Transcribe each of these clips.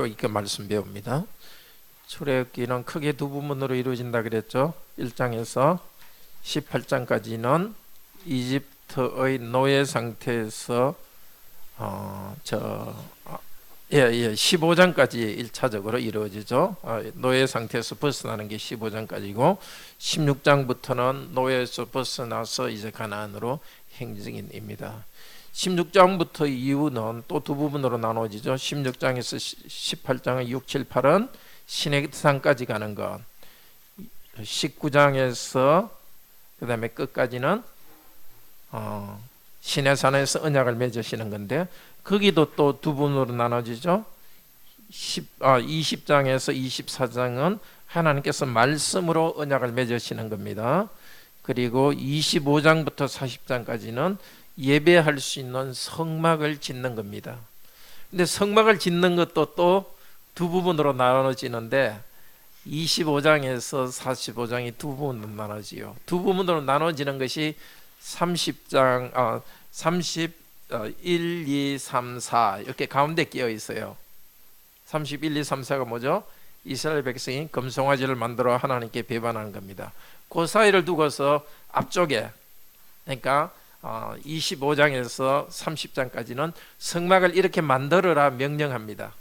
이렇게 말씀 배웁니다. 출애굽기는 크게 두 부분으로 이루어진다 그랬죠. 1장에서 18장까지는 이집트의 노예 상태에서 15장까지 1차적으로 이루어지죠. 노예 상태에서 벗어나는 게 15장까지고 16장부터는 노예에서 벗어나서 이제 가나안으로 행진입니다. 16장부터 이후는 또 두 부분으로 나눠지죠. 16장에서 18장의 6, 7, 8은 시내산까지 가는 것, 19장에서 그 다음에 끝까지는 시내산에서 언약을 맺으시는 건데, 거기도 또 두 부분으로 나눠지죠. 20장에서 24장은 하나님께서 말씀으로 언약을 맺으시는 겁니다. 그리고 25장부터 40장까지는 예배할 수 있는 성막을 짓는 겁니다. 근데 성막을 짓는 것도 또 두 부분으로 나눠지는데 25장에서 45장이 두 부분으로 나눠지요. 두 부분으로 나눠지는 것이 30장 1, 2, 3, 4 이렇게 가운데 끼어 있어요. 31, 2, 3, 4가 뭐죠? 이스라엘 백성이 금송아지를 만들어 하나님께 배반하는 겁니다. 그 사이를 두고서 앞쪽에, 그러니까 25장에서 30장까지는 성막을 이렇게 만들어라 명령합니다.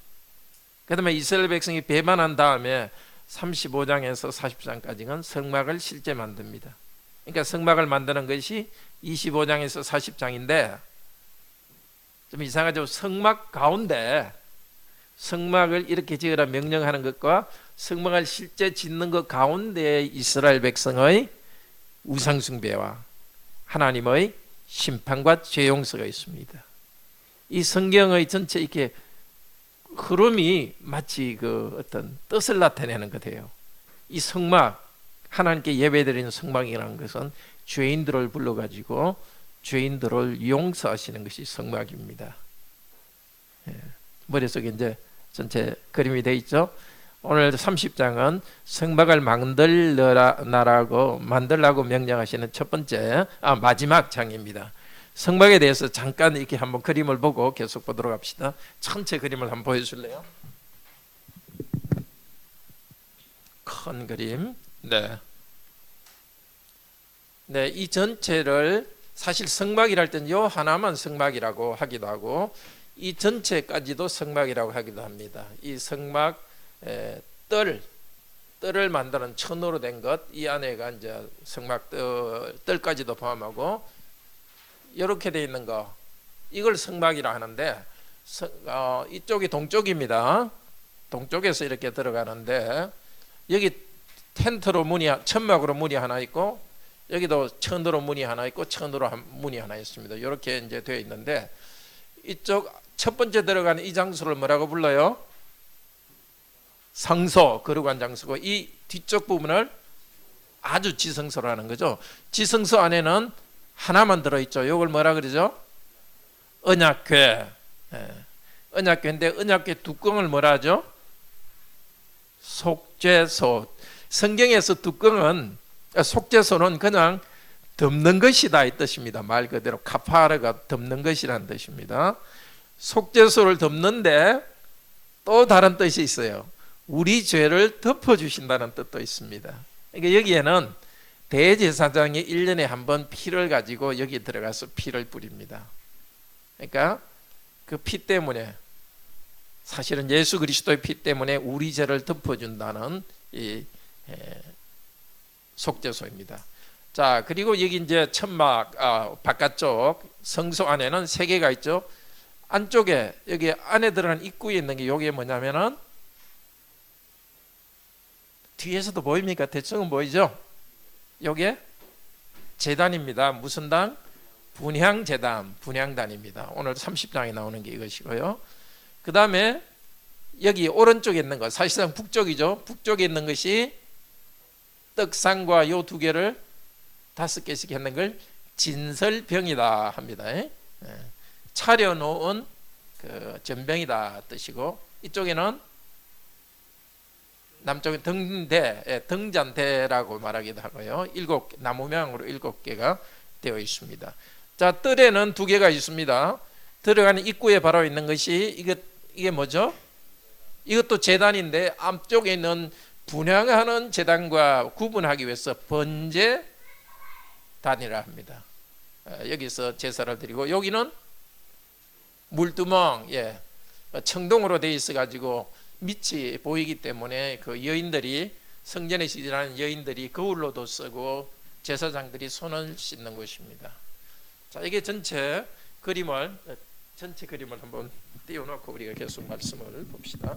그 다음에 이스라엘 백성이 배반한 다음에 35장에서 40장까지는 성막을 실제 만듭니다. 그러니까 성막을 만드는 것이 25장에서 40장인데 좀 이상하죠. 성막 가운데 성막을 이렇게 지으라 명령하는 것과 성막을 실제 짓는 것 가운데 이스라엘 백성의 우상숭배와 하나님의 심판과 죄 용서가 있습니다. 이 성경의 전체 이렇게 흐름이 마치 그 어떤 뜻을 나타내는 것 같아요. 이 성막, 하나님께 예배드리는 성막이라는 것은 죄인들을 불러가지고 죄인들을 용서하시는 것이 성막입니다. 머릿속에 이제 전체 그림이 되어 있죠. 오늘 30장은 성막을 만들라고 명령하시는 첫 번째, 마지막 장입니다. 성막에 대해서 잠깐 이렇게 한번 그림을 보고 계속 보도록 합시다. 전체 그림을 한번 보여줄래요? 큰 그림. 네, 이 전체를 사실 성막이랄 때는 요 하나만 성막이라고 하기도 하고 이 전체까지도 성막이라고 하기도 합니다. 이 성막 뜰을 만드는 천으로 된 것, 이 안에가 이제 성막 뜰까지도 포함하고 이렇게 돼 있는 거, 이걸 성막이라 하는데 이쪽이 동쪽입니다. 동쪽에서 이렇게 들어가는데 여기 텐트로 천막으로 문이 하나 있고 여기도 천으로 문이 하나 있고 천으로 문이 하나 있습니다. 이렇게 이제 되어 있는데 이쪽 첫 번째 들어가는 이 장소를 뭐라고 불러요? 성소, 거룩한 장소고, 이 뒤쪽 부분을 아주 지성소로 하는 거죠. 지성소 안에는 하나만 들어있죠. 이걸 뭐라 그러죠? 언약궤. 언약궤인데 언약궤 뚜껑을 뭐라 하죠? 속죄소. 성경에서 속죄소는 그냥 덮는 것이다 이 뜻입니다. 말 그대로 카파르가 덮는 것이라는 뜻입니다. 속죄소를 덮는데 또 다른 뜻이 있어요. 우리 죄를 덮어주신다는 뜻도 있습니다. 그러니까 여기에는 대제사장이 1년에 한 번 피를 가지고 여기 들어가서 피를 뿌립니다. 그러니까 그 피 때문에, 사실은 예수 그리스도의 피 때문에 우리 죄를 덮어준다는 이 속죄소입니다. 자, 그리고 여기 이제 천막 바깥쪽 성소 안에는 3개가 있죠. 안쪽에 여기 안에 들어간 입구에 있는 게 이게 뭐냐면은 뒤에서도 보입니까? 대충은 보이죠? 이게 제단입니다. 무슨 단? 분향제단, 분향단입니다. 오늘 30장에 나오는 게 이것이고요. 그 다음에 여기 오른쪽에 있는 것, 사실상 북쪽이죠. 북쪽에 있는 것이 떡상과 이 2개를 5개씩 했는 걸 진설병이다 합니다. 차려놓은 그 전병이다 뜻이고, 이쪽에는 남쪽에 등잔대라고 말하기도 하고요. 나무 모양으로 7개가 되어 있습니다. 자, 뜰에는 2개가 있습니다. 들어가는 입구에 바로 있는 것이 이게 뭐죠? 이것도 제단인데 앞쪽에 있는 분향하는 제단과 구분하기 위해서 번제단이라 합니다. 여기서 제사를 드리고 여기는 물두멍, 청동으로 되어 있어 가지고 밑이 보이기 때문에 그 여인들이 성전에 지나는 여인들이 거울로도 쓰고 제사장들이 손을 씻는 곳입니다. 자, 이게 전체 그림을 한번 띄워놓고 우리가 계속 말씀을 봅시다.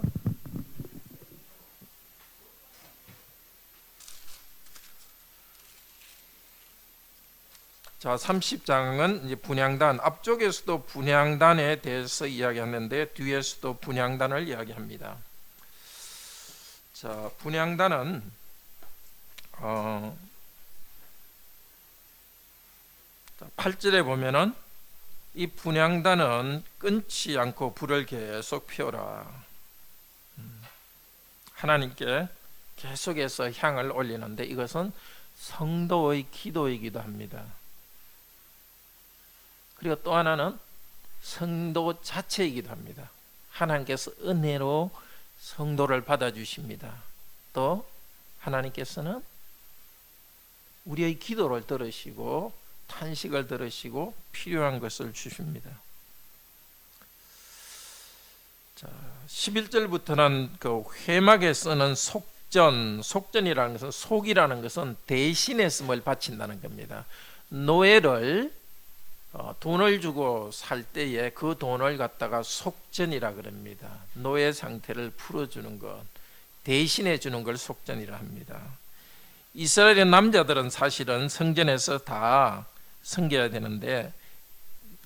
자, 30장은 이제 분향단, 앞쪽에서도 분향단에 대해서 이야기하는데 뒤에서도 분향단을 이야기합니다. 자, 분향단은 8절에 보면은 이 분향단은 끊지 않고 불을 계속 피워라. 하나님께 계속해서 향을 올리는데 이것은 성도의 기도이기도 합니다. 그리고 또 하나는 성도 자체이기도 합니다. 하나님께서 은혜로 성도를 받아주십니다. 또 하나님께서는 우리의 기도를 들으시고 탄식을 들으시고 필요한 것을 주십니다. 자, 11절부터는 그 회막에 쓰는 속전이라는 것은, 속이라는 것은 대신에 씀을 바친다는 겁니다. 노예를 돈을 주고 살 때에 그 돈을 갖다가 속전이라 그럽니다. 노예 상태를 풀어주는 것, 대신해 주는 걸 속전이라 합니다. 이스라엘의 남자들은 사실은 성전에서 다 섬겨야 되는데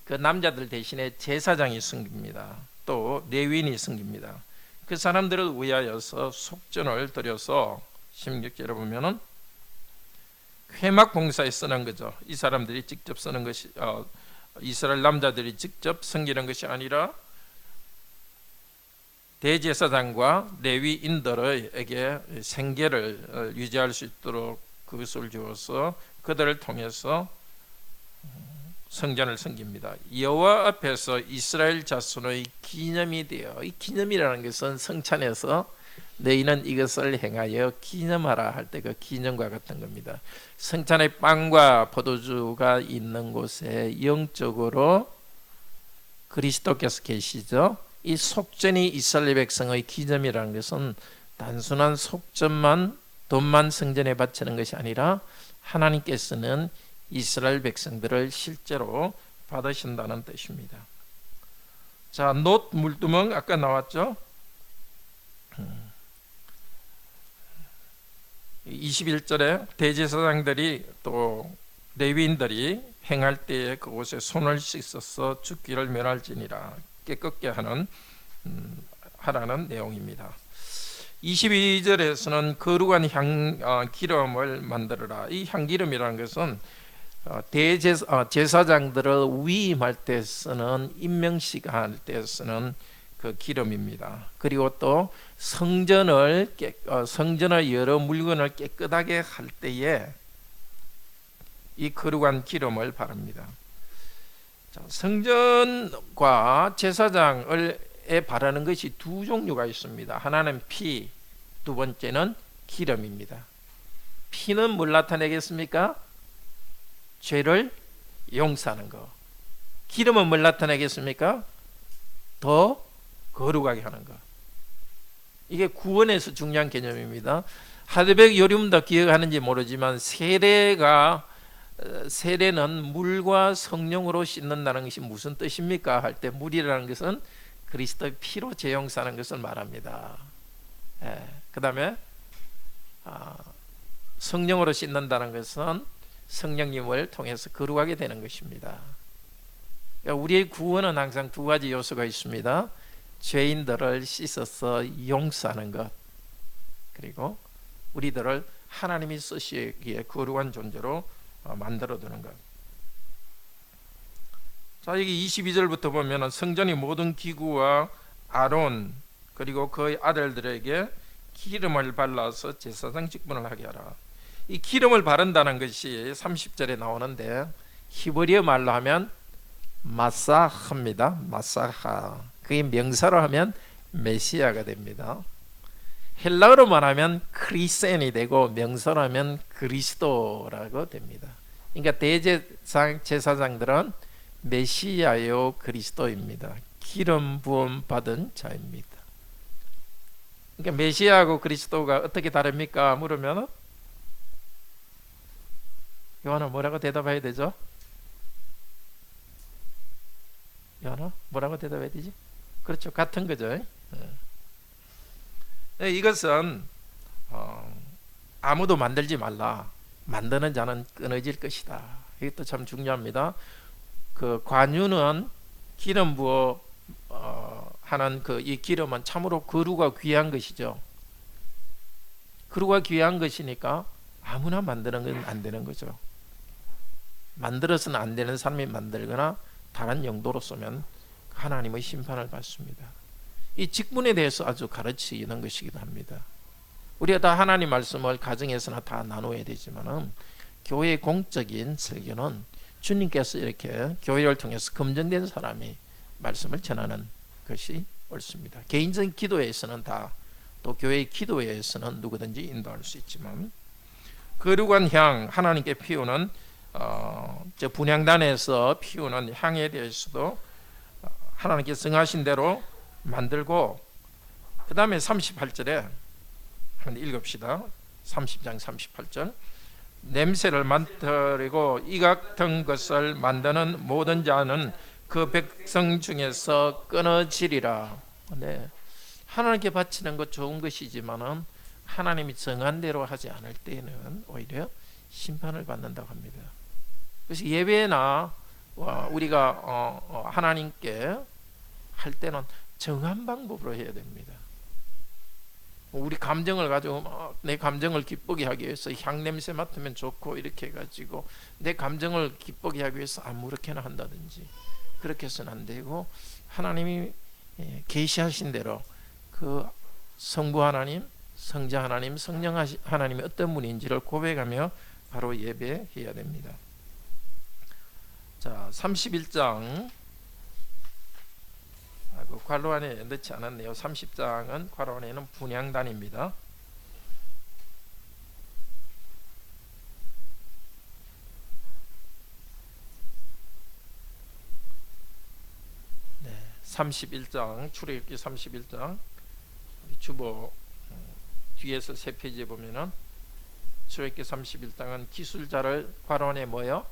그 남자들 대신에 제사장이 섬깁니다. 또 레위인이 섬깁니다. 그 사람들을 위하여서 속전을 드려서 16절에 보면은 회막 봉사에 쓰는 거죠. 이 사람들이 직접 쓰는 것이 이스라엘 남자들이 직접 섬기는 것이 아니라 대제사장과 레위인들에게 생계를 유지할 수 있도록 그것을 주어서 그들을 통해서 성전을 섬깁니다. 여호와 앞에서 이스라엘 자손의 기념이 되어, 이 기념이라는 것은 성찬에서 너희는 이것을 행하여 기념하라 할 때 그 기념과 같은 겁니다. 성찬의 빵과 포도주가 있는 곳에 영적으로 그리스도께서 계시죠. 이 속전이 이스라엘 백성의 기념이라는 것은 단순한 속전만, 돈만 성전에 바치는 것이 아니라 하나님께서는 이스라엘 백성들을 실제로 받으신다는 뜻입니다. 자, 놋 물두멍 아까 나왔죠. 21절에 대제사장들이 또 레위인들이 행할 때에 그곳에 손을 씻어서 죽기를 면할지니라, 깨끗게 하라는 내용입니다. 22절에서는 거룩한 기름을 만들어라. 이 향기름이라는 것은 제사장들을 위임할 때 쓰는, 임명식 할 때 쓰는 그 기름입니다. 그리고 또 성전의 여러 물건을 깨끗하게 할 때에 이 거룩한 기름을 바릅니다. 자, 성전과 제사장에 바르는 것이 두 종류가 있습니다. 하나는 피, 두 번째는 기름입니다. 피는 뭘 나타내겠습니까? 죄를 용서하는 것. 기름은 뭘 나타내겠습니까? 더 거룩하게 하는 것. 이게 구원에서 중요한 개념입니다. 하드백 요즘도 기억하는지 모르지만 세례는 물과 성령으로 씻는다는 것이 무슨 뜻입니까? 할 때 물이라는 것은 그리스도의 피로 재용사하는 것을 말합니다. 그 다음에 성령으로 씻는다는 것은 성령님을 통해서 거룩하게 되는 것입니다. 그러니까 우리의 구원은 항상 두 가지 요소가 있습니다. 죄인들을 씻어서 용서하는 것, 그리고 우리들을 하나님이 쓰시기에 거룩한 존재로 만들어두는 것. 자, 여기 22절부터 보면 성전이 모든 기구와 아론 그리고 그의 아들들에게 기름을 발라서 제사장 직분을 하게 하라. 이 기름을 바른다는 것이 30절에 나오는데 히브리어 말로 하면 마사하입니다. 마사하. 그게 명사로 하면 메시아가 됩니다. 헬라어로 말하면 크리스엔이 되고 명설하면 그리스도라고 됩니다. 그러니까 대제사장들은 메시아요 그리스도입니다. 기름 부음 받은 자입니다. 그러니까 메시아하고 그리스도가 어떻게 다릅니까? 물으면 요한아 뭐라고 대답해야 되죠? 요한아 뭐라고 대답해야 되지? 그렇죠, 같은 거죠. 이것은 아무도 만들지 말라. 만드는 자는 끊어질 것이다. 이것도 참 중요합니다. 그 관유는 기름 부어 하는 그 이 기름은 참으로 거루가 귀한 것이죠. 거루가 귀한 것이니까 아무나 만드는 건 안 되는 거죠. 만들어서는 안 되는 사람이 만들거나 다른 용도로 쓰면 하나님의 심판을 받습니다. 이 직분에 대해서 아주 가르치는 것이기도 합니다. 우리가 다 하나님 말씀을 가정에서나 다 나눠야 되지만은 교회의 공적인 설교는 주님께서 이렇게 교회를 통해서 검증된 사람이 말씀을 전하는 것이 옳습니다. 개인적인 기도회에서는 다, 또 교회의 기도회에서는 누구든지 인도할 수 있지만 거룩한 향, 하나님께 피우는 분향단에서 피우는 향에 대해서도 하나님께서 정하신 대로 만들고, 그 다음에 38절에 한번 읽읍시다. 30장 38절. 냄새를 맡으리고 이 같은 것을 만드는 모든 자는 그 백성 중에서 끊어지리라. 네. 하나님께 바치는 것 좋은 것이지만은 하나님이 정한 대로 하지 않을 때에는 오히려 심판을 받는다고 합니다. 그래서 예배나 우리가 하나님께 할 때는 정한 방법으로 해야 됩니다. 우리 감정을 가지고 내 감정을 기쁘게 하기 위해서 향냄새 맡으면 좋고 이렇게 해가지고 내 감정을 기쁘게 하기 위해서 아무렇게나 한다든지 그렇게 해서는 안 되고, 하나님이 계시하신 대로 그 성부 하나님, 성자 하나님, 성령 하나님이 어떤 분인지를 고백하며 바로 예배해야 됩니다. 자, 31장 괄호 안에 넣지 않았네요. 30장은 괄호 안에는 분향단입니다. 네, 31장 출애굽기 31장 주보 뒤에서 세 페이지에 보면은 출애굽기 31장은 기술자를 괄호 안에 뭐요?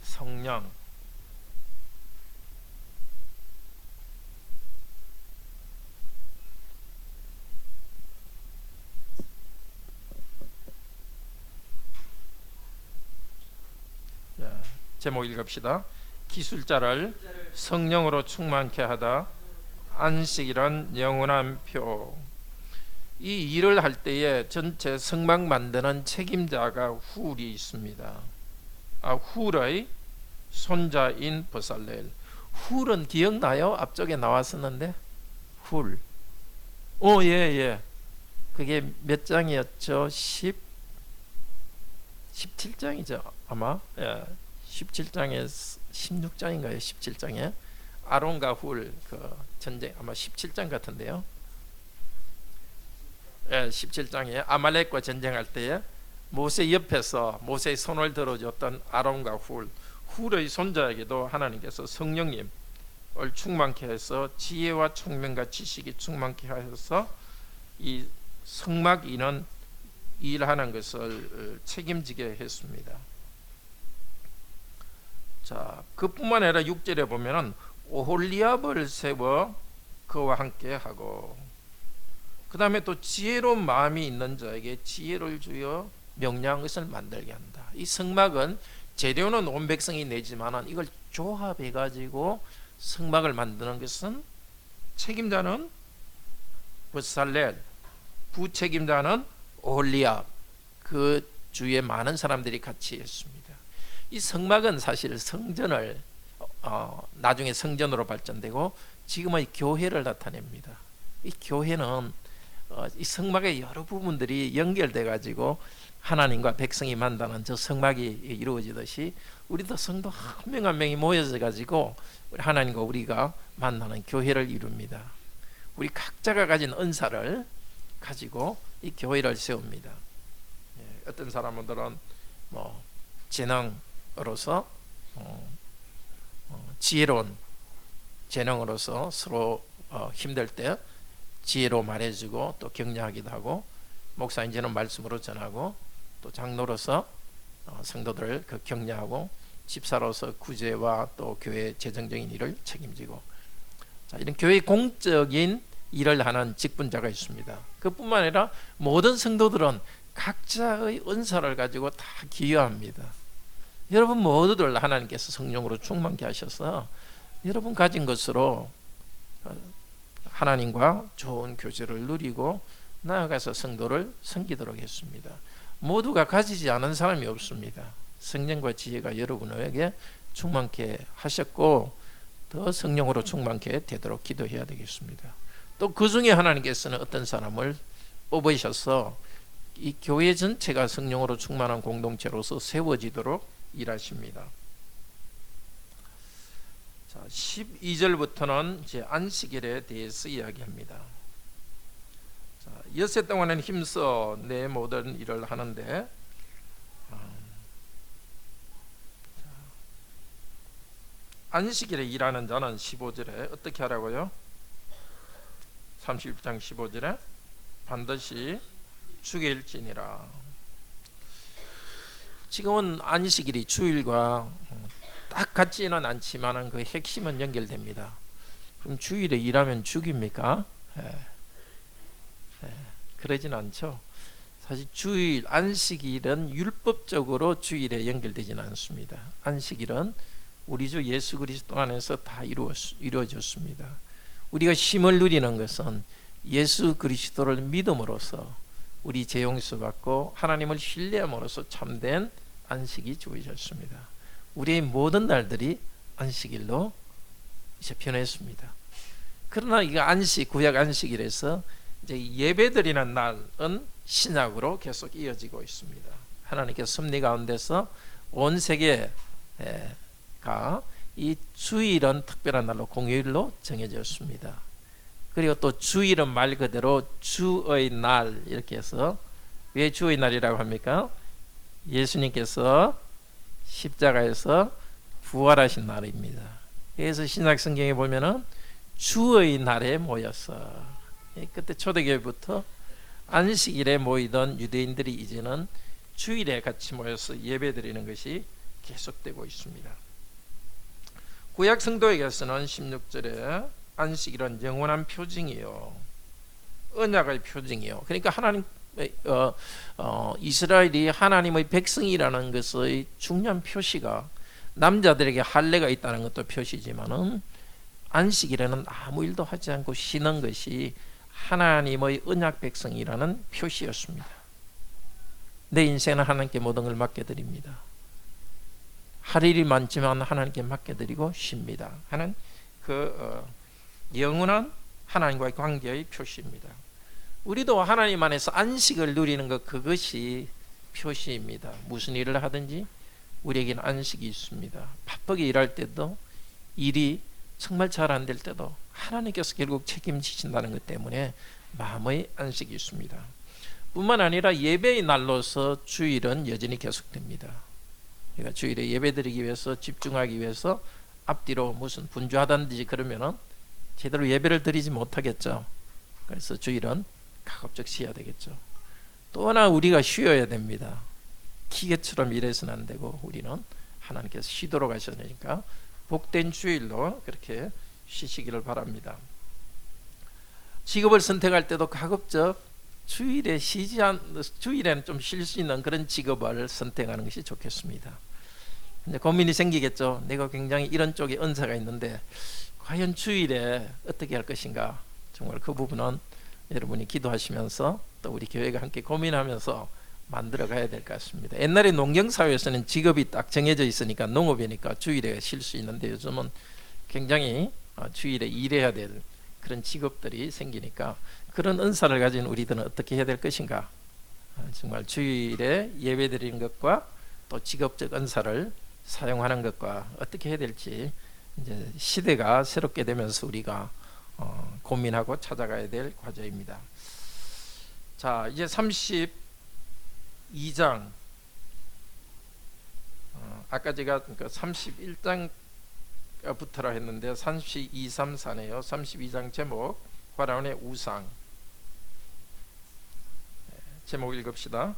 성령. 제목 읽읍시다. 기술자를 성령으로 충만케 하다. 안식이란 영원한 표. 이 일을 할 때에 전체 성막 만드는 책임자가 훌이 있습니다. 훌의 손자인 버살렐. 훌은 기억나요? 앞쪽에 나왔었는데 훌. 예. 그게 몇 장이었죠? 17장이죠 아마. 17장에 16장인가요? 17장에 아론과 훌 그 전쟁, 아마 17장 같은데요. 17장에 아말렉과 전쟁할 때에 모세 옆에서 모세의 손을 들어줬던 아론과 훌의 손자에게도 하나님께서 성령님을 충만케 해서 지혜와 총명과 지식이 충만케 하셔서 이 성막 인은 일하는 것을 책임지게 했습니다. 자, 그뿐만 아니라 6절에 보면은 오홀리압을 세워 그와 함께 하고, 그 다음에 또 지혜로운 마음이 있는 자에게 지혜를 주어 명료한 것을 만들게 한다. 이 성막은 재료는 온 백성이 내지만은 이걸 조합해 가지고 성막을 만드는 것은 책임자는 버살렐, 부책임자는 오홀리압, 그 주위에 많은 사람들이 같이 했습니다. 이 성막은 사실 성전을 나중에 성전으로 발전되고 지금의 교회를 나타냅니다. 이 교회는 이 성막의 여러 부분들이 연결돼 가지고 하나님과 백성이 만나는 저 성막이 이루어지듯이 우리도 성도 한 명 한 명이 모여져 가지고 하나님과 우리가 만나는 교회를 이룹니다. 우리 각자가 가진 은사를 가지고 이 교회를 세웁니다. 어떤 사람들은 뭐 재능으로서 지혜로운 재능으로서 서로 힘들 때 지혜로 말해주고 또 격려하기도 하고, 목사인지는 말씀으로 전하고, 또 장로로서 성도들을 격려하고, 집사로서 구제와 또 교회 재정적인 일을 책임지고, 자, 이런 교회 공적인 일을 하는 직분자가 있습니다. 그뿐만 아니라 모든 성도들은 각자의 은사를 가지고 다 기여합니다. 여러분 모두들 하나님께서 성령으로 충만케 하셔서 여러분 가진 것으로 하나님과 좋은 교제를 누리고 나아가서 성도를 섬기도록 했습니다. 모두가 가지지 않은 사람이 없습니다. 성령과 지혜가 여러분에게 충만케 하셨고 더 성령으로 충만케 되도록 기도해야 되겠습니다. 또 그 중에 하나님께서는 어떤 사람을 뽑으셔서 이 교회 전체가 성령으로 충만한 공동체로서 세워지도록 일하십니다. 자, 12절부터는 이제 안식일에 대해서 이야기합니다. 자, 엿새 동안은 힘써 내 모든 일을 하는데, 안식일에 일하는 자는 15절에 어떻게 하라고요? 31장 15절에 반드시 주일지니라. 지금은 안식일이 주일과 딱 같지는 않지만 그 핵심은 연결됩니다. 그럼 주일에 일하면 죽입니까? 그러진 않죠. 사실 주일, 안식일은 율법적으로 주일에 연결되지는 않습니다. 안식일은 우리 주 예수 그리스도 안에서 다 이루어졌습니다. 우리가 쉼을 누리는 것은 예수 그리스도를 믿음으로써 우리 죄 용서 받고 하나님을 신뢰함으로써 참된 안식이 주어졌습니다. 우리의 모든 날들이 안식일로 이제 변했습니다. 그러나 이 안식, 구약 안식일에서 이제 예배드리는 날은 신약으로 계속 이어지고 있습니다. 하나님께서 섭리 가운데서 온 세계가 이 주일은 특별한 날로 공휴일로 정해졌습니다. 그리고 또 주일은 말 그대로 주의 날, 이렇게 해서 왜 주의 날이라고 합니까? 예수님께서 십자가에서 부활하신 날입니다. 그래서 신약 성경에 보면은 주의 날에 모여서, 그때 초대교회부터 안식일에 모이던 유대인들이 이제는 주일에 같이 모여서 예배드리는 것이 계속되고 있습니다. 구약 성도에게서는 16절에 안식일은 영원한 표징이요, 언약의 표징이요. 그러니까 하나님 이스라엘이 하나님의 백성이라는 것의 중요한 표시가, 남자들에게 할례가 있다는 것도 표시지만은 안식일에는 아무 일도 하지 않고 쉬는 것이 하나님의 언약 백성이라는 표시였습니다. 내 인생은 하나님께 모든 걸 맡겨드립니다. 할 일이 많지만 하나님께 맡겨드리고 쉽니다 하는 영원한 하나님과의 관계의 표시입니다. 우리도 하나님 안에서 안식을 누리는 것, 그것이 표시입니다. 무슨 일을 하든지 우리에게는 안식이 있습니다. 바쁘게 일할 때도, 일이 정말 잘 안 될 때도 하나님께서 결국 책임지신다는 것 때문에 마음의 안식이 있습니다. 뿐만 아니라 예배의 날로서 주일은 여전히 계속됩니다. 그러니까 주일에 예배드리기 위해서, 집중하기 위해서 앞뒤로 무슨 분주하다든지 그러면은 제대로 예배를 드리지 못하겠죠. 그래서 주일은 가급적 쉬어야 되겠죠. 또 하나 우리가 쉬어야 됩니다. 기계처럼 일해서는 안 되고 우리는 하나님께서 쉬도록 하셨으니까 복된 주일로 그렇게 쉬시기를 바랍니다. 직업을 선택할 때도 가급적 주일에는 좀 쉴 수 있는 그런 직업을 선택하는 것이 좋겠습니다. 근데 고민이 생기겠죠. 내가 굉장히 이런 쪽에 은사가 있는데 과연 주일에 어떻게 할 것인가. 정말 그 부분은 여러분이 기도하시면서 또 우리 교회가 함께 고민하면서 만들어 가야 될 것 같습니다. 옛날에 농경사회에서는 직업이 딱 정해져 있으니까 농업이니까 주일에 쉴 수 있는데 요즘은 굉장히 주일에 일해야 될 그런 직업들이 생기니까 그런 은사를 가진 우리들은 어떻게 해야 될 것인가. 정말 주일에 예배드리는 것과 또 직업적 은사를 사용하는 것과 어떻게 해야 될지, 이제 시대가 새롭게 되면서 우리가 고민하고 찾아가야 될 과제입니다. 자, 이제 32장, 아까 제가 31장부터라 했는데 32, 3, 4네요. 32장 제목 파라온의 우상. 제목 읽읍시다.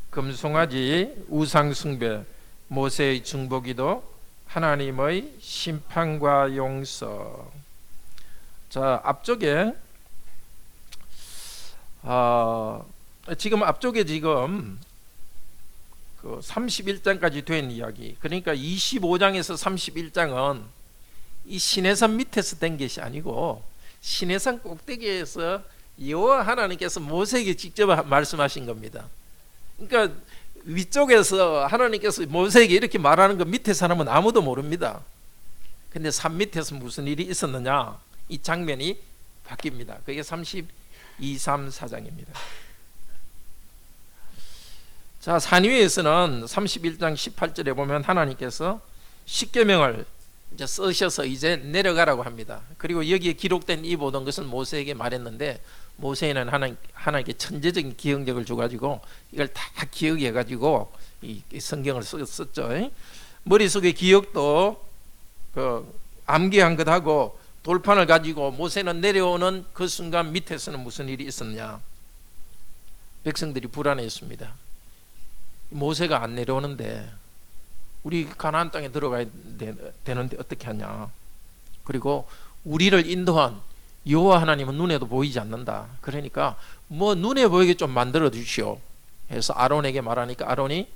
금송아지 우상 숭배, 모세의 중보기도, 하나님의 심판과 용서. 자, 앞쪽에 지금 앞쪽에 지금 그 31장까지 된 이야기, 그러니까 25장에서 31장은 이 시내산 밑에서 된 것이 아니고 시내산 꼭대기에서 여호와 하나님께서 모세에게 직접 말씀하신 겁니다. 그러니까 위쪽에서 하나님께서 모세에게 이렇게 말하는 거 밑에 사람은 아무도 모릅니다. 근데 산 밑에서 무슨 일이 있었느냐, 이 장면이 바뀝니다. 그게 32, 3, 4장입니다. 자, 산 위에서는 31장 18절에 보면 하나님께서 십계명을 이제 쓰셔서 이제 내려가라고 합니다. 그리고 여기에 기록된 이 모든 것을 모세에게 말했는데, 모세는 하나님께 천재적인 기억력을 줘가지고 이걸 다 기억해가지고 이 성경을 썼죠. 머릿속에 기억도 암기한 것하고 돌판을 가지고 모세는 내려오는 그 순간 밑에서는 무슨 일이 있었냐, 백성들이 불안해했습니다. 모세가 안 내려오는데 우리 가나안 땅에 들어가야 되는데 어떻게 하냐, 그리고 우리를 인도한 여호와 하나님은 눈에도 보이지 않는다. 그러니까 뭐 눈에 보이게 좀 만들어 주시오 해서 아론에게 말하니까 아론이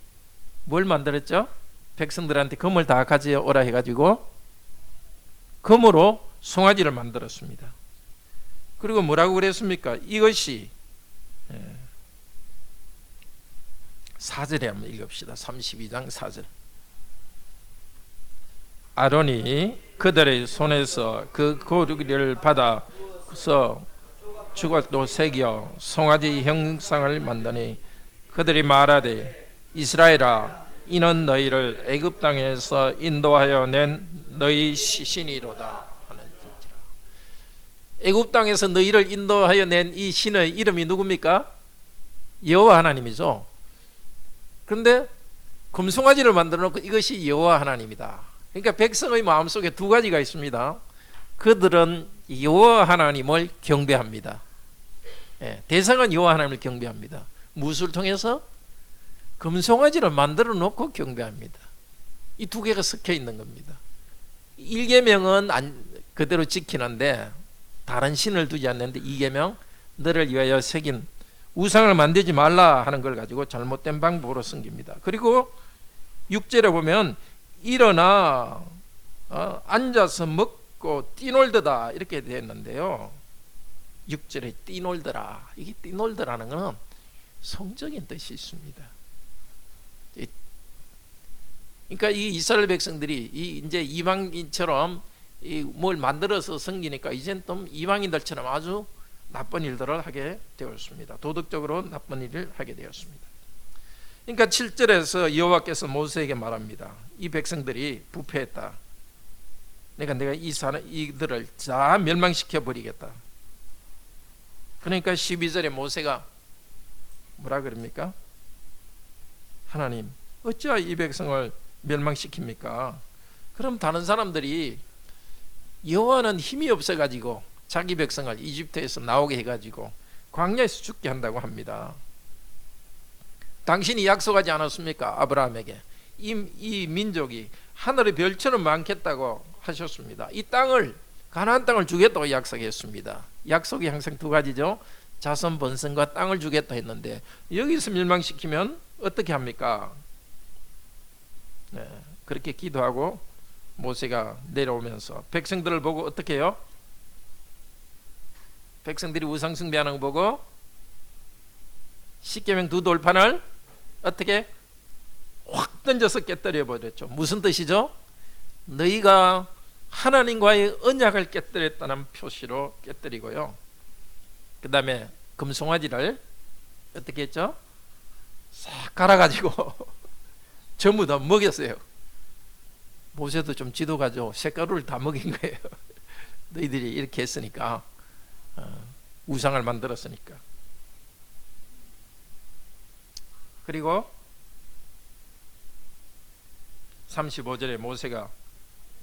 뭘 만들었죠? 백성들한테 금을 다 가져오라 해가지고 금으로 송아지를 만들었습니다. 그리고 뭐라고 그랬습니까? 이것이 4절에 한번 읽읍시다. 32장 4절. 아론이 그들의 손에서 그 고르기를 받아서 주걱도 새겨 송아지 형상을 만드니 그들이 말하되 이스라엘아, 이는 너희를 애굽 땅에서 인도하여 낸 너희 신이로다 하는지라. 애굽 땅에서 너희를 인도하여 낸 이 신의 이름이 누굽니까? 여호와 하나님이죠. 그런데 금송아지를 만들어 놓고 이것이 여호와 하나님이다. 그러니까 백성의 마음속에 두 가지가 있습니다. 그들은 여호와 하나님을 경배합니다. 대상은 여호와 하나님을 경배합니다. 무엇을 통해서? 금송아지를 만들어 놓고 경배합니다. 이 두 개가 섞여 있는 겁니다. 1계명은 그대로 지키는데 다른 신을 두지 않는데 2계명, 너를 위하여 새긴 우상을 만들지 말라 하는 걸 가지고 잘못된 방법으로 섬깁니다. 그리고 6절에 보면 일어나 앉아서 먹고 뛰놀더다 이렇게 되어 있는데요. 6절에 뛰놀더라, 이게 뛰놀더라는 것은 성적인 뜻이 있습니다. 그러니까 이 이스라엘 백성들이 이제 이방인처럼 뭘 만들어서 섬기니까 이젠 또 이방인들처럼 아주 나쁜 일들을 하게 되었습니다. 도덕적으로 나쁜 일을 하게 되었습니다. 그러니까 7절에서 여호와께서 모세에게 말합니다. 이 백성들이 부패했다. 그러니까 내가 이들을 다 멸망시켜 버리겠다. 그러니까 12절에 모세가 뭐라 그럽니까? 하나님, 어찌하여 이 백성을 멸망시킵니까? 그럼 다른 사람들이 여호와는 힘이 없어가지고 자기 백성을 이집트에서 나오게 해가지고 광야에서 죽게 한다고 합니다. 당신이 약속하지 않았습니까? 아브라함에게 이 민족이 하늘의 별처럼 많겠다고 하셨습니다. 이 땅을, 가나안 땅을 주겠다고 약속했습니다. 약속이 항상 두 가지죠. 자손 번성과 땅을 주겠다 했는데 여기서 멸망시키면 어떻게 합니까? 그렇게 기도하고 모세가 내려오면서 백성들을 보고 어떻게 해요? 백성들이 우상 숭배하는 거 보고 십계명 두 돌판을 어떻게 확 던져서 깨뜨려 버렸죠. 무슨 뜻이죠? 너희가 하나님과의 언약을 깨뜨렸다는 표시로 깨뜨리고요. 그 다음에 금송아지를 어떻게 했죠? 싹 갈아가지고 전부 다 먹였어요. 모세도 좀 지도가죠. 색가루를 다 먹인 거예요. 너희들이 이렇게 했으니까, 우상을 만들었으니까. 그리고 35절에 모세가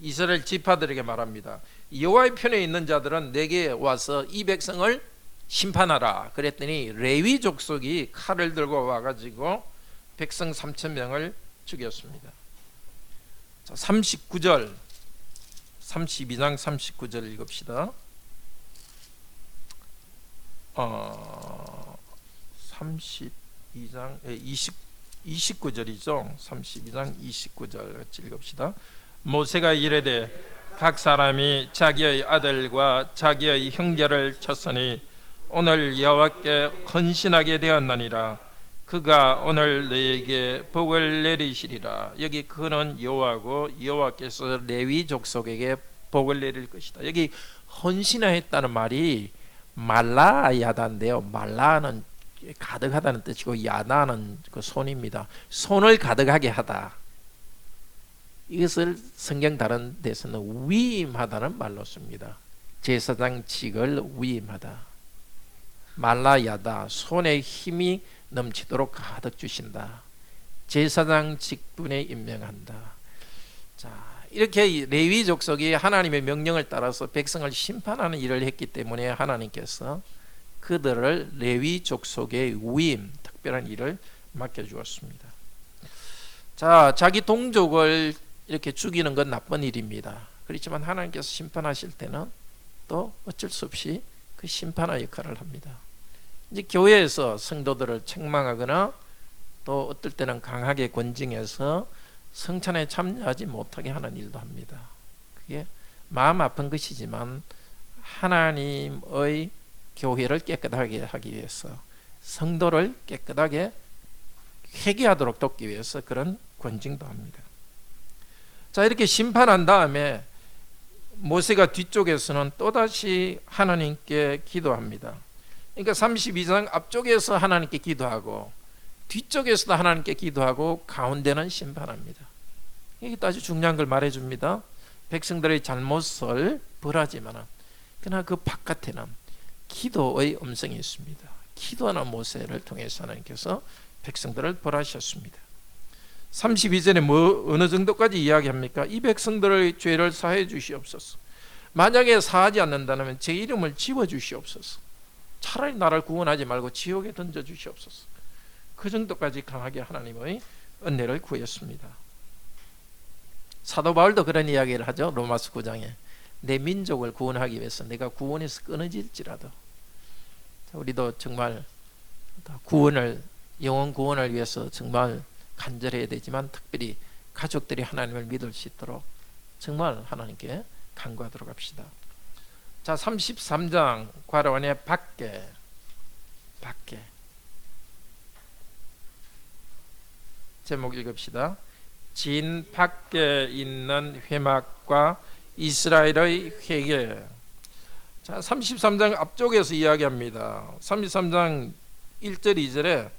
이스라엘 지파들에게 말합니다. 여호와의 편에 있는 자들은 내게 와서 이 백성을 심판하라. 그랬더니 레위 족속이 칼을 들고 와가지고 백성 3,000명을 죽였습니다. 자, 39절, 32장 39절 읽읍시다. 32장 29절이죠. 32장 29절 같이 읽읍시다. 모세가 이르되 각 사람이 자기의 아들과 자기의 형제를 쳤으니 오늘 여호와께 헌신하게 되었느니라. 그가 오늘 너에게 복을 내리시리라. 여기 그는 여호와고 여호와께서 레위 족속에게 복을 내릴 것이다. 여기 헌신하였다는 말이 말라야다인데요. 말라는 가득하다는 뜻이고 야다는 그 손입니다. 손을 가득하게 하다. 이것을 성경 다른 데서는 위임하다는 말로 씁니다. 제사장직을 위임하다. 말라야다, 손에 힘이 넘치도록 가득 주신다. 제사장 직분에 임명한다. 자, 이렇게 레위 족속이 하나님의 명령을 따라서 백성을 심판하는 일을 했기 때문에 하나님께서 그들을 레위 족속의 위임, 특별한 일을 맡겨주었습니다. 자, 자기 동족을 이렇게 죽이는 건 나쁜 일입니다. 그렇지만 하나님께서 심판하실 때는 또 어쩔 수 없이 그 심판의 역할을 합니다. 이제 교회에서 성도들을 책망하거나 또 어떨 때는 강하게 권징해서 성찬에 참여하지 못하게 하는 일도 합니다. 그게 마음 아픈 것이지만 하나님의 교회를 깨끗하게 하기 위해서, 성도를 깨끗하게 회개하도록 돕기 위해서 그런 권징도 합니다. 자, 이렇게 심판한 다음에 모세가 뒤쪽에서는 또다시 하나님께 기도합니다. 그러니까 32장 앞쪽에서 하나님께 기도하고 뒤쪽에서도 하나님께 기도하고 가운데는 심판합니다. 이게 아주 중요한 걸 말해줍니다. 백성들의 잘못을 벌하지만 그러나 그 바깥에는 기도의 음성이 있습니다. 기도하는 모세를 통해서 하나님께서 백성들을 벌하셨습니다. 32절에 어느 정도까지 이야기합니까? 이 백성들의 죄를 사해 주시옵소서. 만약에 사하지 않는다면 제 이름을 지워 주시옵소서. 차라리 나를 구원하지 말고 지옥에 던져 주시옵소서. 그 정도까지 강하게 하나님의 은혜를 구했습니다. 사도 바울도 그런 이야기를 하죠. 로마서 9장에 내 민족을 구원하기 위해서 내가 구원에서 끊어질지라도. 우리도 정말 구원을, 영혼 구원을 위해서 정말 간절해야 되지만 특별히 가족들이 하나님을 믿을 수 있도록 정말 하나님께 간구하도록 합시다. 자, 33장 괄호안에 밖에 제목 읽읍시다. 진 밖에 있는 회막과 이스라엘의 회개. 자, 33장 앞쪽에서 이야기합니다. 33장 1절 2절에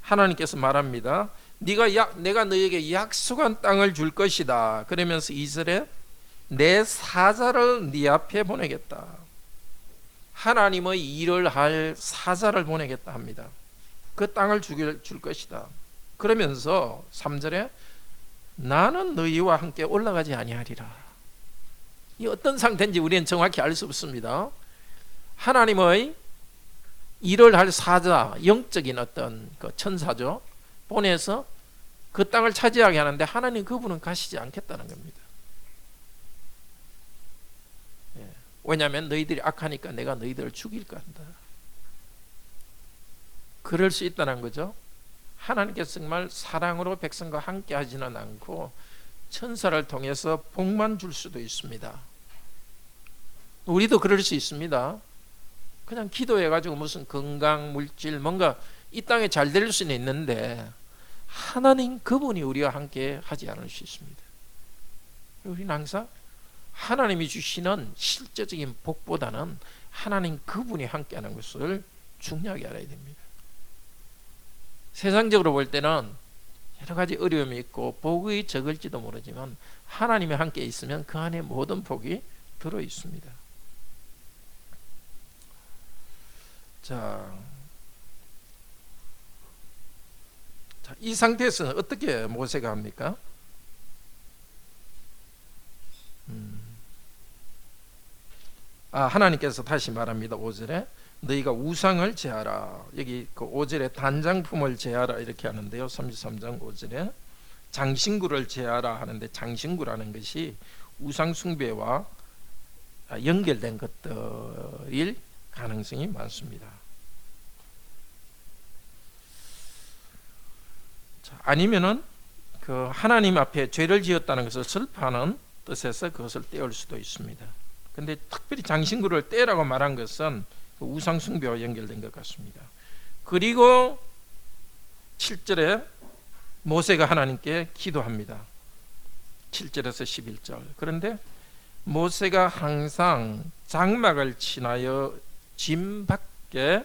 하나님께서 말합니다. 내가 너에게 약속한 땅을 줄 것이다. 그러면서 2절에 내 사자를 네 앞에 보내겠다. 하나님의 일을 할 사자를 보내겠다 합니다. 그 땅을 줄 것이다. 그러면서 3절에 나는 너희와 함께 올라가지 아니하리라. 이 어떤 상태인지 우리는 정확히 알 수 없습니다. 하나님의 일을 할 사자, 영적인 어떤 그 천사죠, 보내서 그 땅을 차지하게 하는데 하나님 그분은 가시지 않겠다는 겁니다. 왜냐하면 너희들이 악하니까 내가 너희들을 죽일까 한다. 그럴 수 있다는 거죠. 하나님께서 정말 사랑으로 백성과 함께 하지는 않고 천사를 통해서 복만 줄 수도 있습니다. 우리도 그럴 수 있습니다. 그냥 기도해가지고 무슨 건강, 물질, 뭔가 이 땅에 잘 될 수는 있는데 하나님 그분이 우리와 함께 하지 않을 수 있습니다. 우리는 항상 하나님이 주시는 실제적인 복보다는 하나님 그분이 함께하는 것을 중요하게 알아야 됩니다. 세상적으로 볼 때는 여러 가지 어려움이 있고 복이 적을지도 모르지만 하나님이 함께 있으면 그 안에 모든 복이 들어 있습니다. 자, 이 상태에서는 어떻게 모세가 합니까? 하나님께서 다시 말합니다. 5절에 너희가 우상을 제하라. 여기 그 5절에 단장품을 제하라 이렇게 하는데요. 33장 5절에 장신구를 제하라 하는데, 장신구라는 것이 우상 숭배와 연결된 것들일 가능성이 많습니다. 아니면은 그 하나님 앞에 죄를 지었다는 것을 슬퍼하는 뜻에서 그것을 떼올 수도 있습니다. 근데 특별히 장신구를 떼라고 말한 것은 우상 숭배와 연결된 것 같습니다. 그리고 7절에 모세가 하나님께 기도합니다. 7절에서 11절. 그런데 모세가 항상 장막을 지나여 짐 밖에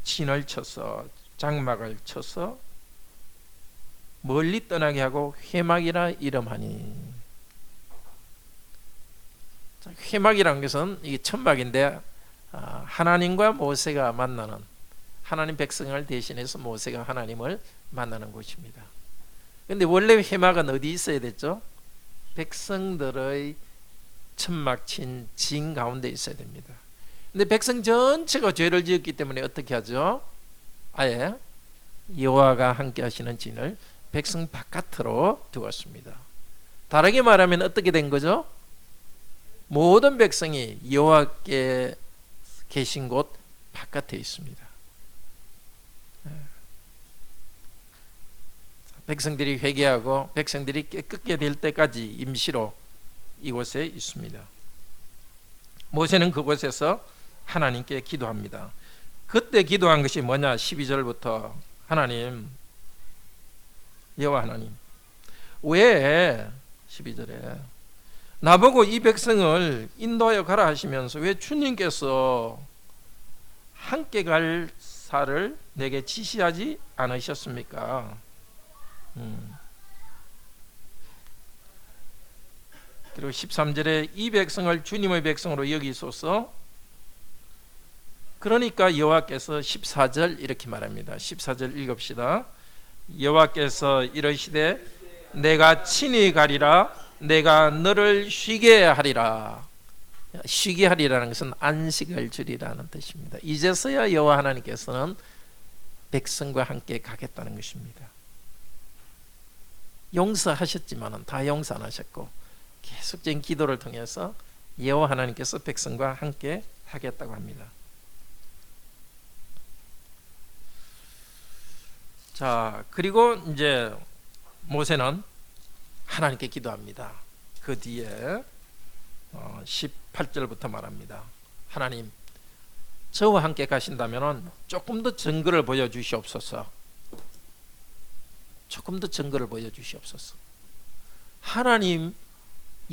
진을 쳐서, 장막을 쳐서 멀리 떠나게 하고 회막이라 이름하니. 회막이라는 것은 이게 천막인데, 하나님과 모세가 만나는, 하나님 백성을 대신해서 모세가 하나님을 만나는 곳입니다. 그런데 원래 회막은 어디 있어야 됐죠? 백성들의 천막 친 진 가운데 있어야 됩니다. 근데 백성 전체가 죄를 지었기 때문에 어떻게 하죠? 아예 여호와가 함께 하시는 진을 백성 바깥으로 두었습니다. 다르게 말하면 어떻게 된 거죠? 모든 백성이 여호와께 계신 곳 바깥에 있습니다. 백성들이 회개하고 백성들이 깨끗게 될 때까지 임시로 이곳에 있습니다. 모세는 그곳에서 하나님께 기도합니다. 그때 기도한 것이 뭐냐? 12절부터 하나님, 여호와 하나님, 왜 12절에 나보고 이 백성을 인도하여 가라 하시면서 왜 주님께서 함께 갈 사를 내게 지시하지 않으셨습니까? 그리고 13절에 이 백성을 주님의 백성으로 여기소서. 그러니까 여호와께서 14절 이렇게 말합니다. 14절 읽읍시다. 여호와께서 이르시되 내가 친히 가리라. 내가 너를 쉬게 하리라. 쉬게 하리라는 것은 안식을 주리라는 뜻입니다. 이제서야 여호와 하나님께서는 백성과 함께 가겠다는 것입니다. 용서하셨지만 다 용서 안 하셨고 계속적인 기도를 통해서 여호와 하나님께서 백성과 함께 하겠다고 합니다. 자, 그리고 이제 모세는 하나님께 기도합니다. 그 뒤에 18절부터 말합니다. 하나님, 저와 함께 가신다면 조금 더 증거를 보여주시옵소서. 조금 더 증거를 보여주시옵소서. 하나님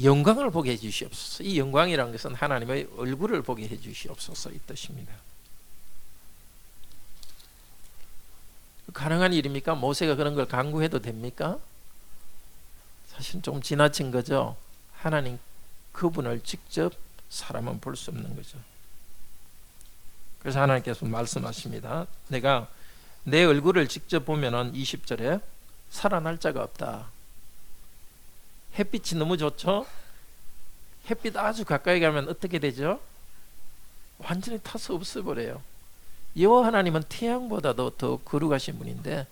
영광을 보게 해주시옵소서. 이 영광이라는 것은 하나님의 얼굴을 보게 해주시옵소서 이 뜻입니다. 가능한 일입니까? 모세가 그런 걸 간구해도 됩니까? 사실은 좀 지나친 거죠. 하나님 그분을 직접 사람은 볼 수 없는 거죠. 그래서 하나님께서 말씀하십니다. 내가 내 얼굴을 직접 보면은 20절에 살아날 자가 없다. 햇빛이 너무 좋죠? 햇빛 아주 가까이 가면 어떻게 되죠? 완전히 타서 없어버려요. 여호와 하나님은 태양보다도 더 거룩하신 분인데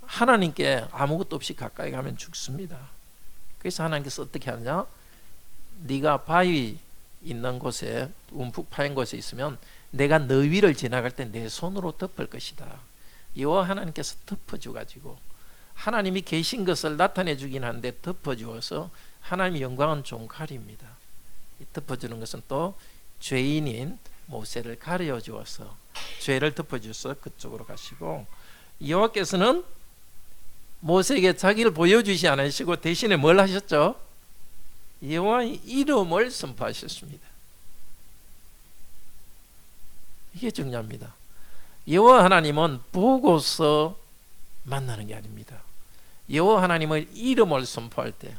하나님께 아무것도 없이 가까이 가면 죽습니다. 그래서 하나님께서 어떻게 하느냐? 네가 바위 있는 곳에, 움푹 파인 곳에 있으면 내가 너 위를 지나갈 때 내 손으로 덮을 것이다. 여호와 하나님께서 덮어주가지고 하나님이 계신 것을 나타내 주긴 하는데 덮어주어서 하나님의 영광은 좀 가립니다. 덮어주는 것은 또 죄인인 모세를 가려 주어서 죄를 덮어주어서 그쪽으로 가시고, 여호와께서는 모세에게 자기를 보여주시 않으시고 대신에 뭘 하셨죠? 여호와의 이름을 선포하셨습니다. 이게 중요합니다. 여호와 하나님은 보고서 만나는 게 아닙니다. 여호와 하나님의 이름을 선포할 때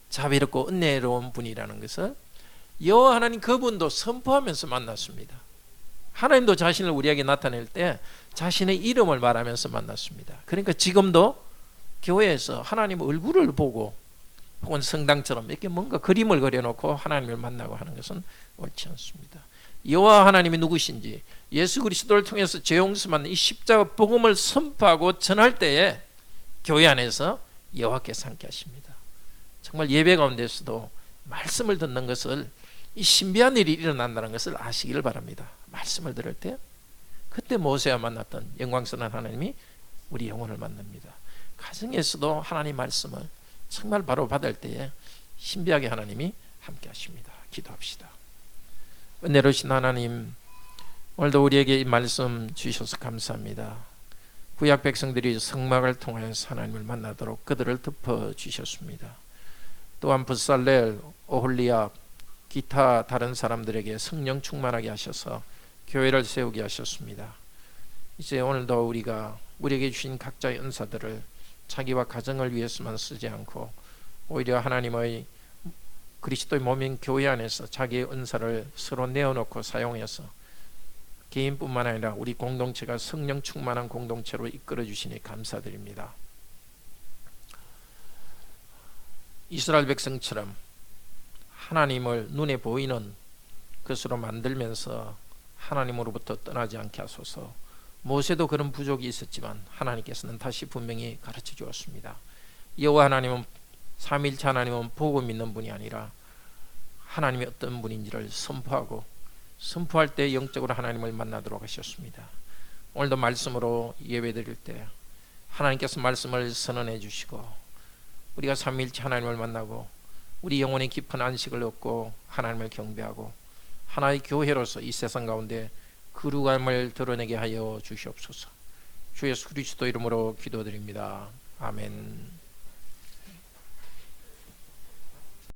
자비롭고 은혜로운 분이라는 것을 여호와 하나님 그분도 선포하면서 만났습니다. 하나님도 자신을 우리에게 나타낼 때 자신의 이름을 말하면서 만났습니다. 그러니까 지금도 교회에서 하나님 얼굴을 보고 혹은 성당처럼 이렇게 뭔가 그림을 그려놓고 하나님을 만나고 하는 것은 옳지 않습니다. 여호와 하나님이 누구신지 예수 그리스도를 통해서 죄 용서받는 이 십자가 복음을 선포하고 전할 때에 교회 안에서 여호와께서 함께 하십니다. 정말 예배 가운데서도 말씀을 듣는 것을 이 신비한 일이 일어난다는 것을 아시기를 바랍니다. 말씀을 들을 때 그때 모세와 만났던 영광스러운 하나님이 우리 영혼을 만납니다. 가정에서도 하나님 말씀을 정말 바로 받을 때에 신비하게 하나님이 함께 하십니다. 기도합시다. 은혜로우신 하나님, 오늘도 우리에게 이 말씀 주셔서 감사합니다. 구약 백성들이 성막을 통해서 하나님을 만나도록 그들을 덮어주셨습니다. 또한 부살렐, 오홀리압, 기타 다른 사람들에게 성령 충만하게 하셔서 교회를 세우게 하셨습니다. 이제 오늘도 우리가 우리에게 주신 각자의 은사들을 자기와 가정을 위해서만 쓰지 않고 오히려 하나님의 그리스도의 몸인 교회 안에서 자기의 은사를 서로 내어놓고 사용해서 개인뿐만 아니라 우리 공동체가 성령 충만한 공동체로 이끌어 주시니 감사드립니다. 이스라엘 백성처럼 하나님을 눈에 보이는 것으로 만들면서 하나님으로부터 떠나지 않게 하소서. 모세도 그런 부족이 있었지만 하나님께서는 다시 분명히 가르쳐 주었습니다. 여호와 하나님은 삼위일체 하나님은 보고 믿는 분이 아니라 하나님이 어떤 분인지를 선포하고 선포할 때 영적으로 하나님을 만나도록 하셨습니다. 오늘도 말씀으로 예배드릴 때 하나님께서 말씀을 선언해 주시고 우리가 삼위일체 하나님을 만나고 우리 영혼의 깊은 안식을 얻고 하나님을 경배하고 하나의 교회로서 이 세상 가운데 거룩함을 드러내게 하여 주시옵소서. 주 예수 그리스도 이름으로 기도드립니다. 아멘.